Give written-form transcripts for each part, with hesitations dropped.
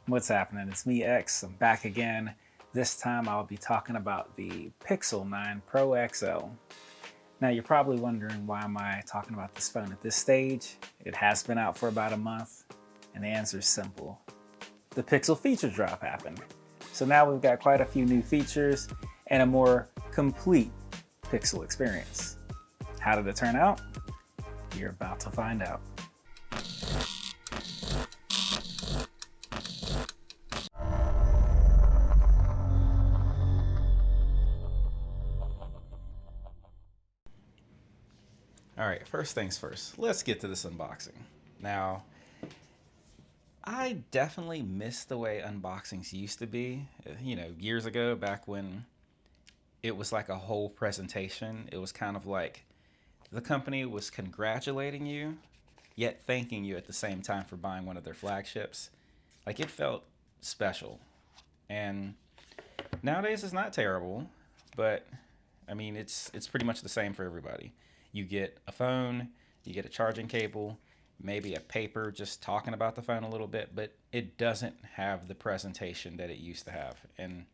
What's happening? It's me, X. I'm back again. This time I'll be talking about the Pixel 9 Pro XL. Now you're probably wondering, why am I talking about this phone at this stage? It has been out for about a month, and the answer is simple. The Pixel feature drop happened. So now we've got quite a few new features and a more complete Pixel experience. How did it turn out? You're about to find out. All right, first things first, let's get to this unboxing. Now, I definitely miss the way unboxings used to be, years ago, back when it was like a whole presentation. It was kind of like the company was congratulating you, yet thanking you at the same time for buying one of their flagships. Like, it felt special. And nowadays it's not terrible, but I mean, it's pretty much the same for everybody. You get a phone, you get a charging cable, maybe a paper just talking about the phone a little bit, but it doesn't have the presentation that it used to have. And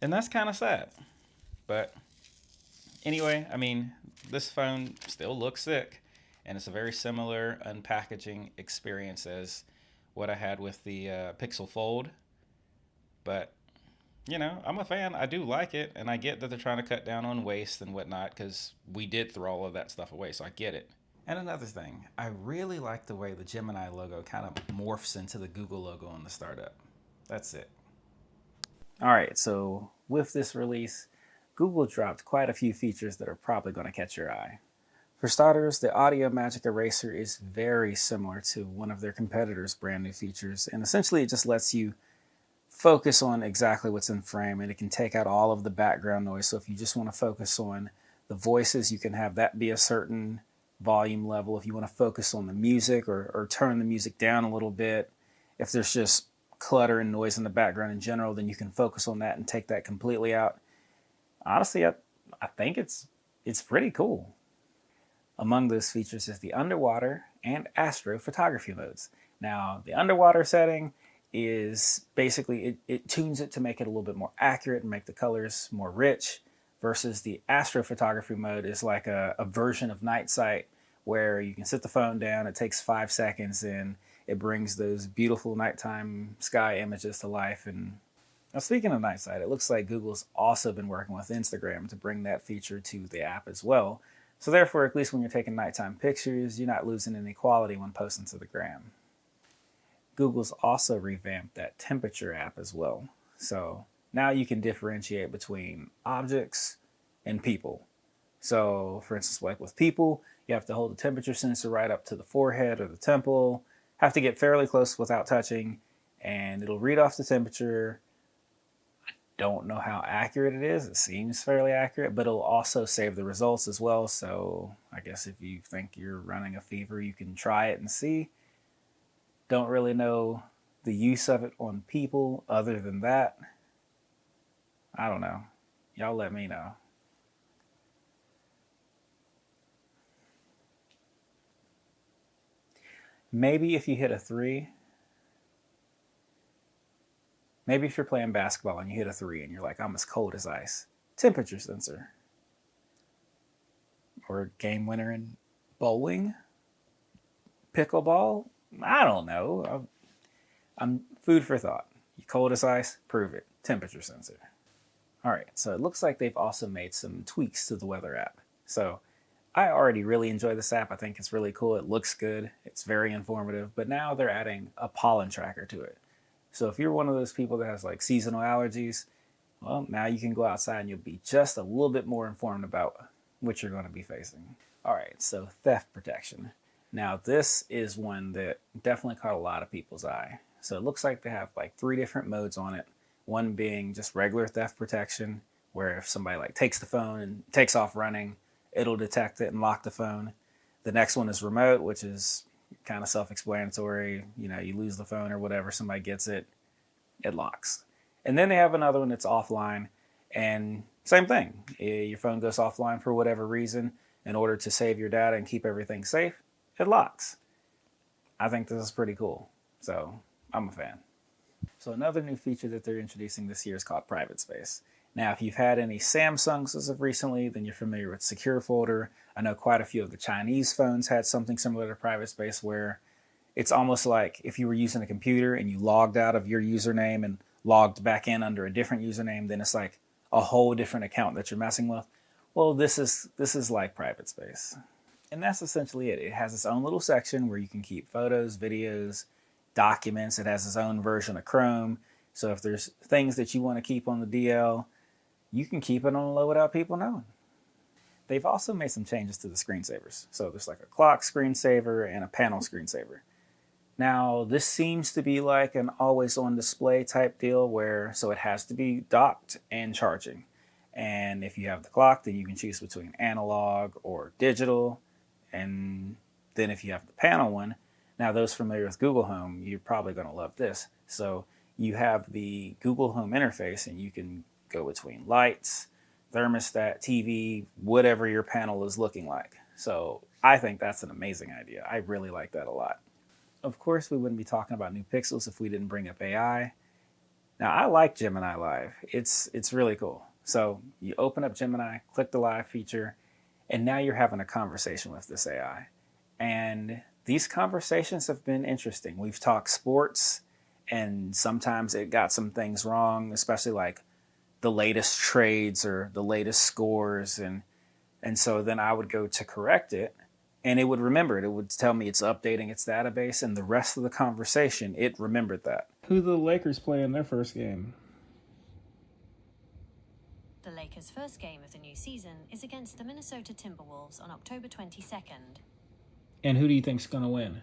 that's kind of sad. But anyway, I mean, this phone still looks sick, and it's a very similar unpackaging experience as what I had with the Pixel Fold. But I'm a fan. I do like it, and I get that they're trying to cut down on waste and whatnot, because we did throw all of that stuff away, so I get it. And another thing, I really like the way the Gemini logo kind of morphs into the Google logo on the startup. That's it. All right, so with this release, Google dropped quite a few features that are probably going to catch your eye. For starters, the Audio Magic Eraser is very similar to one of their competitors' brand new features, and essentially it just lets you focus on exactly what's in frame, and it can take out all of the background noise. So if you just want to focus on the voices, you can have that be a certain volume level. If you want to focus on the music, or turn the music down a little bit, if there's just clutter and noise in the background in general, then you can focus on that and take that completely out. Honestly, I think it's pretty cool. Among those features is the underwater and astrophotography modes. Now, the underwater setting is basically, it tunes it to make it a little bit more accurate and make the colors more rich, versus the astrophotography mode is like a version of night sight, where you can sit the phone down, it takes 5 seconds, and it brings those beautiful nighttime sky images to life. And now, speaking of night sight, it looks like Google's also been working with Instagram to bring that feature to the app as well. So therefore, at least when you're taking nighttime pictures, you're not losing any quality when posting to the gram. Google's also revamped that temperature app as well. So now you can differentiate between objects and people. So for instance, like with people, you have to hold the temperature sensor right up to the forehead or the temple, have to get fairly close without touching, and it'll read off the temperature. I don't know how accurate it is. It seems fairly accurate, but it'll also save the results as well. So I guess if you think you're running a fever, you can try it and see. Don't really know the use of it on people other than that. I don't know. Y'all let me know. Maybe if you hit a 3, maybe if you're playing basketball and you hit a 3 and you're like, I'm as cold as ice. Temperature sensor. Or game winner in bowling. Pickleball. I don't know. I'm food for thought. You cold as ice? Prove it. Temperature sensor. All right, so it looks like they've also made some tweaks to the weather app. So I already really enjoy this app. I think it's really cool. It looks good. It's very informative. But now they're adding a pollen tracker to it. So if you're one of those people that has like seasonal allergies, well, now you can go outside and you'll be just a little bit more informed about what you're going to be facing. All right, so theft protection. Now, this is one that definitely caught a lot of people's eye. So it looks like they have like 3 different modes on it. One being just regular theft protection, where if somebody like takes the phone and takes off running, it'll detect it and lock the phone. The next one is remote, which is kind of self-explanatory. You lose the phone or whatever, somebody gets it, it locks. And then they have another one that's offline, and same thing. Your phone goes offline for whatever reason. In order to save your data and keep everything safe, it locks. I think this is pretty cool, so I'm a fan. So another new feature that they're introducing this year is called private space. Now, if you've had any Samsungs as of recently, then you're familiar with Secure Folder. I know quite a few of the Chinese phones had something similar to private space where it's almost like if you were using a computer and you logged out of your username and logged back in under a different username, then it's like a whole different account that you're messing with. Well, this is like private space. And that's essentially it. It has its own little section where you can keep photos, videos, documents. It has its own version of Chrome. So if there's things that you want to keep on the DL, you can keep it on low without people knowing. They've also made some changes to the screensavers. So there's like a clock screensaver and a panel screensaver. Now, this seems to be like an always on display type deal where, so it has to be docked and charging. And if you have the clock, then you can choose between analog or digital. And then if you have the panel one, now those familiar with Google Home, you're probably going to love this. So you have the Google Home interface and you can go between lights, thermostat, TV, whatever your panel is looking like. So I think that's an amazing idea. I really like that a lot. Of course, we wouldn't be talking about new Pixels if we didn't bring up AI. Now, I like Gemini Live. It's really cool. So you open up Gemini, click the live feature, and now you're having a conversation with this AI. And these conversations have been interesting. We've talked sports, and sometimes it got some things wrong, especially like the latest trades or the latest scores. And so then I would go to correct it, and it would remember it. It would tell me it's updating its database, and the rest of the conversation, it remembered that. Who the Lakers play in their first game? The Lakers' first game of the new season is against the Minnesota Timberwolves on October 22nd. And who do you think's going to win?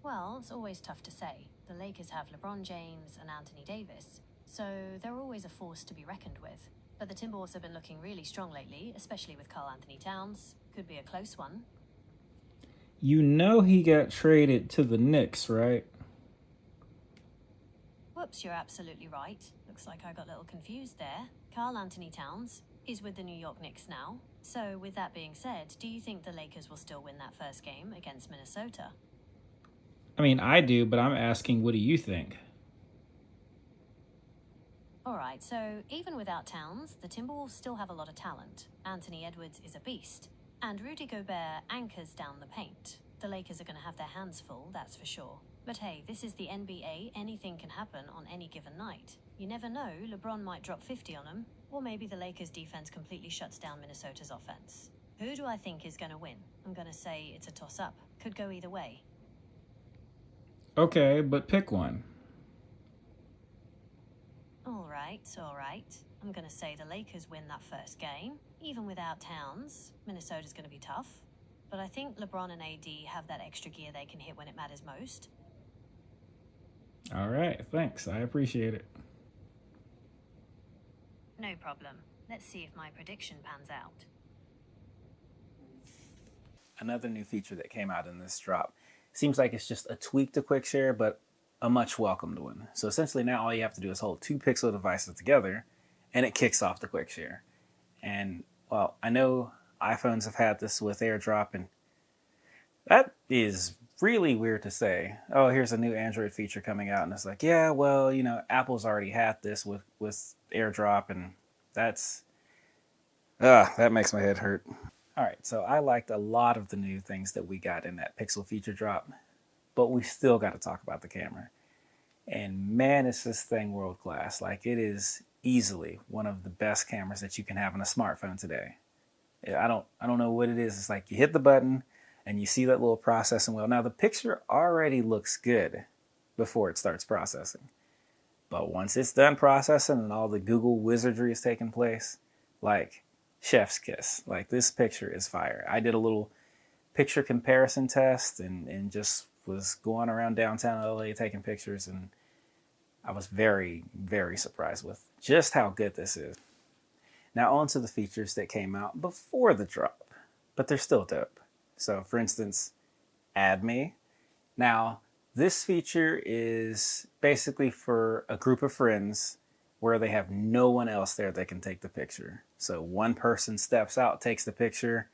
Well, it's always tough to say. The Lakers have LeBron James and Anthony Davis, so they're always a force to be reckoned with. But the Timberwolves have been looking really strong lately, especially with Karl Anthony Towns. Could be a close one. You know he got traded to the Knicks, right? Whoops, you're absolutely right. Looks like I got a little confused there. Karl Anthony Towns is with the New York Knicks now. So with that being said, do you think the Lakers will still win that first game against Minnesota? I mean, I do, but I'm asking, what do you think? Alright, so even without Towns, the Timberwolves still have a lot of talent. Anthony Edwards is a beast, and Rudy Gobert anchors down the paint. The Lakers are going to have their hands full, that's for sure. But hey, this is the NBA, anything can happen on any given night. You never know, LeBron might drop 50 on them, or maybe the Lakers' defense completely shuts down Minnesota's offense. Who do I think is going to win? I'm going to say it's a toss-up. Could go either way. Okay, but pick one. Alright. I'm going to say the Lakers win that first game. Even without Towns, Minnesota's going to be tough. But I think LeBron and AD have that extra gear they can hit when it matters most. All right, thanks. I appreciate it. No problem. Let's see if my prediction pans out. Another new feature that came out in this drop. Seems like it's just a tweak to quick share, but a much welcomed one. So essentially now all you have to do is hold two Pixel devices together and it kicks off the quick share. And well, I know iPhones have had this with AirDrop, and that is really weird to say. Oh, here's a new Android feature coming out, and it's like, yeah, well, you know, Apple's already had this with AirDrop, and that makes my head hurt. All right, so I liked a lot of the new things that we got in that Pixel feature drop, but we still got to talk about the camera. And man, is this thing world class. Like, it is easily one of the best cameras that you can have on a smartphone today. I don't know what it is. It's like you hit the button and you see that little processing wheel. Now the picture already looks good before it starts processing. But once it's done processing and all the Google wizardry is taking place, like chef's kiss. Like, this picture is fire. I did a little picture comparison test and just was going around downtown LA taking pictures, and I was very, very surprised with just how good this is. Now on to the features that came out before the drop, but they're still dope. So for instance, Add Me. Now this feature is basically for a group of friends where they have no one else there that can take the picture. So one person steps out, takes the picture,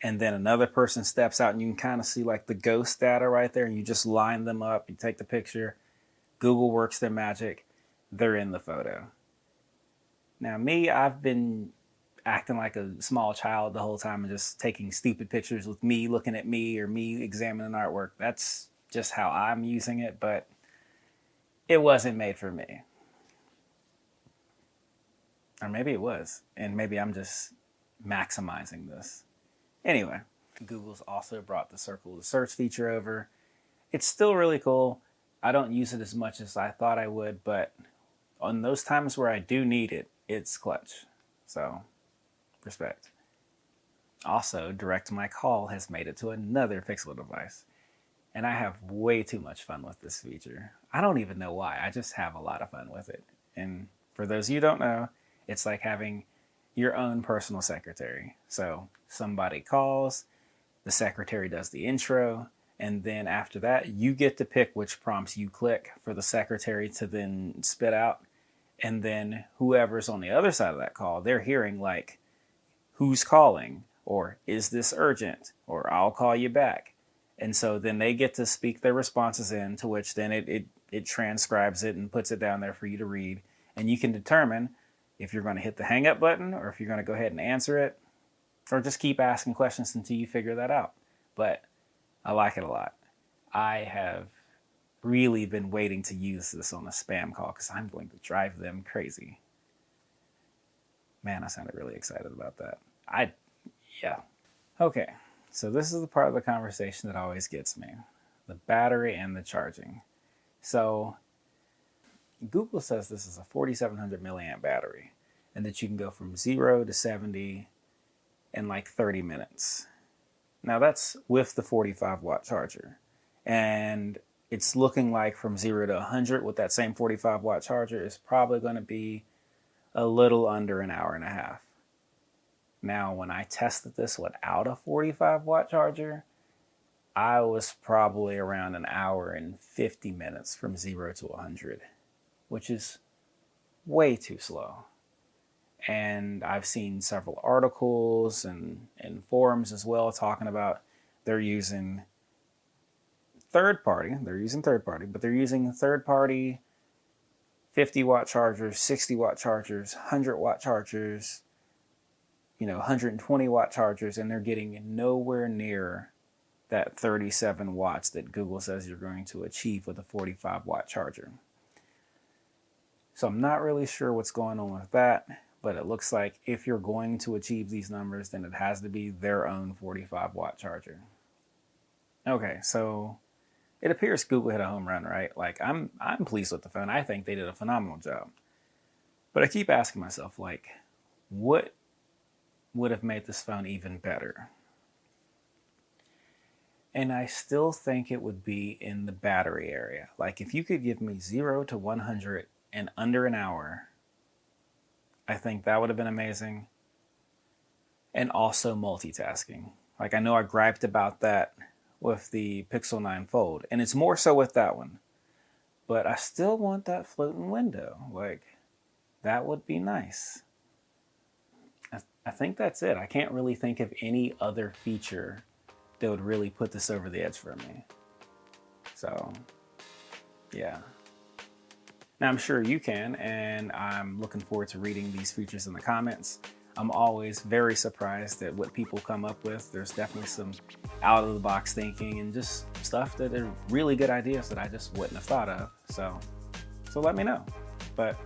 and then another person steps out and you can kind of see like the ghost data right there, and you just line them up, you take the picture, Google works their magic, they're in the photo. Now me, I've been acting like a small child the whole time and just taking stupid pictures with me looking at me or me examining artwork. That's just how I'm using it, but it wasn't made for me. Or maybe it was, and maybe I'm just maximizing this. Anyway, Google's also brought the circle to search feature over. It's still really cool. I don't use it as much as I thought I would, but on those times where I do need it, it's clutch. So, respect. Also, Direct My Call has made it to another Pixel device, and I have way too much fun with this feature. I don't even know why. I just have a lot of fun with it. And for those of you who don't know, it's like having your own personal secretary. So somebody calls, the secretary does the intro, and then after that, you get to pick which prompts you click for the secretary to then spit out. And then whoever's on the other side of that call, they're hearing like, who's calling? Or is this urgent? Or I'll call you back. And so then they get to speak their responses in, to which then it transcribes it and puts it down there for you to read. And you can determine if you're going to hit the hang up button or if you're going to go ahead and answer it, or just keep asking questions until you figure that out. But I like it a lot. I have really been waiting to use this on a spam call because I'm going to drive them crazy. Man, I sounded really excited about that. Yeah. Okay, so this is the part of the conversation that always gets me. The battery and the charging. So Google says this is a 4,700 milliamp battery and that you can go from 0 to 70 in like 30 minutes. Now that's with the 45 watt charger. And it's looking like from 0 to 100 with that same 45 watt charger is probably going to be a little under an hour and a half. Now, when I tested this without a 45 watt charger, I was probably around an hour and 50 minutes from 0 to 100, which is way too slow. And I've seen several articles and forums as well talking about they're using third party, but they're using third party 50 watt chargers, 60 watt chargers, 100 watt chargers, 120 watt chargers, and they're getting nowhere near that 37 watts that Google says you're going to achieve with a 45 watt charger. So I'm not really sure what's going on with that, but it looks like if you're going to achieve these numbers, then it has to be their own 45 watt charger. Okay, so it appears Google hit a home run, right? Like I'm pleased with the phone. I think they did a phenomenal job. But I keep asking myself, like, what would have made this phone even better? And I still think it would be in the battery area. Like if you could give me 0 to 100 in under an hour, I think that would have been amazing. And also multitasking. Like I know I griped about that with the Pixel 9 Fold, and it's more so with that one. But I still want that floating window. Like, that would be nice. I think that's it. I can't really think of any other feature that would really put this over the edge for me. So, yeah. Now, I'm sure you can, and I'm looking forward to reading these features in the comments. I'm always very surprised at what people come up with. There's definitely some out-of-the-box thinking and just stuff that are really good ideas that I just wouldn't have thought of. So let me know. But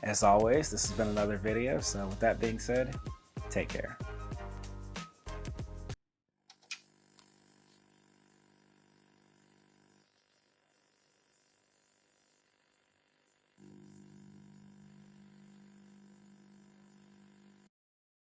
as always, this has been another video. So with that being said, take care.